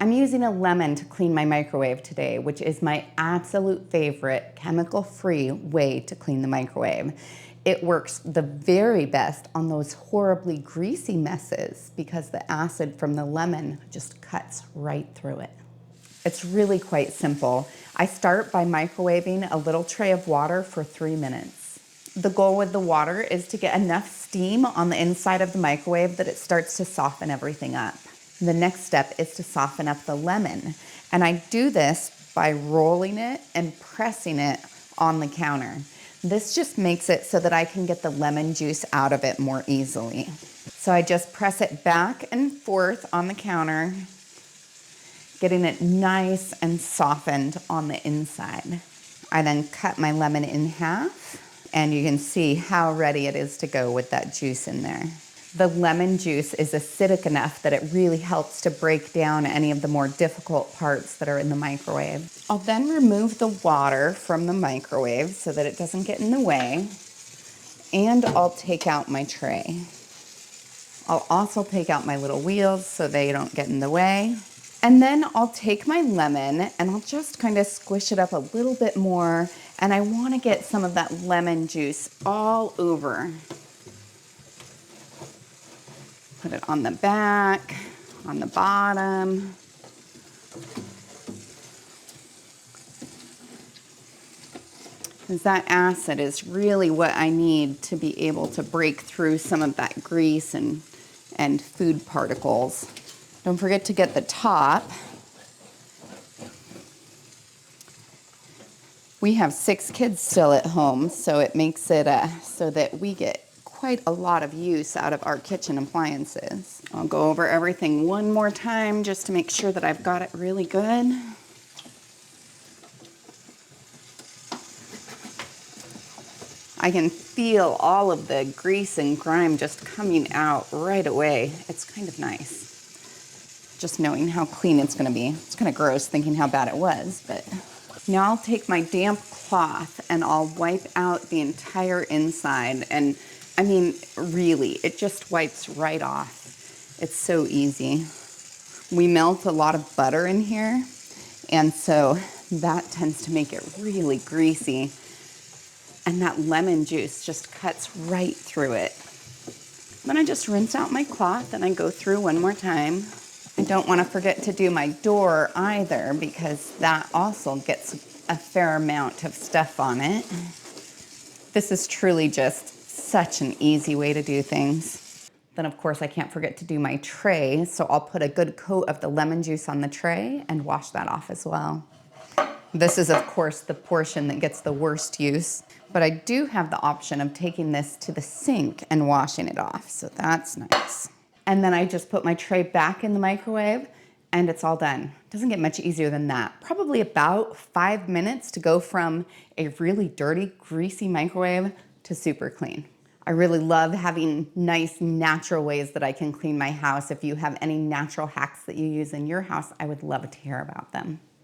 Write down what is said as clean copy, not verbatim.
I'm using a lemon to clean my microwave today, which is my absolute favorite chemical-free way to clean the microwave. It works the very best on those horribly greasy messes because the acid from the lemon just cuts right through it. It's really quite simple. I start by microwaving a little tray of water for 3 minutes. The goal with the water is to get enough steam on the inside of the microwave that it starts to soften everything up. The next step is to soften up the lemon, and I do this by rolling it and pressing it on the counter. This just makes it so that I can get the lemon juice out of it more easily. So I just press it back and forth on the counter, getting it nice and softened on the inside. I then cut my lemon in half, and you can see how ready it is to go with that juice in there. The lemon juice is acidic enough that it really helps to break down any of the more difficult parts that are in the microwave. I'll then remove the water from the microwave so that it doesn't get in the way, and I'll take out my tray. I'll also take out my little wheels so they don't get in the way. And then I'll take my lemon and I'll just kind of squish it up a little bit more, and I want to get some of that lemon juice all over. Put it on the back, on the bottom. Because that acid is really what I need to be able to break through some of that grease and food particles. Don't forget to get the top. We have 6 kids still at home, so it makes it so that we get quite a lot of use out of our kitchen appliances. I'll go over everything one more time just to make sure that I've got it really good. I can feel all of the grease and grime just coming out right away. It's kind of nice. Just knowing how clean it's gonna be. It's kind of gross thinking how bad it was, but now I'll take my damp cloth and I'll wipe out the entire inside, and I mean, really, it just wipes right off. It's so easy. We melt a lot of butter in here, and so that tends to make it really greasy. And that lemon juice just cuts right through it. Then I just rinse out my cloth and I go through one more time. I don't want to forget to do my door either, because that also gets a fair amount of stuff on it. This is truly just such an easy way to do things. Then of course I can't forget to do my tray, so I'll put a good coat of the lemon juice on the tray and wash that off as well. This is of course the portion that gets the worst use, but I do have the option of taking this to the sink and washing it off, so that's nice. And then I just put my tray back in the microwave and it's all done. Doesn't get much easier than that. Probably about 5 minutes to go from a really dirty, greasy microwave to super clean. I really love having nice, natural ways that I can clean my house. If you have any natural hacks that you use in your house, I would love to hear about them.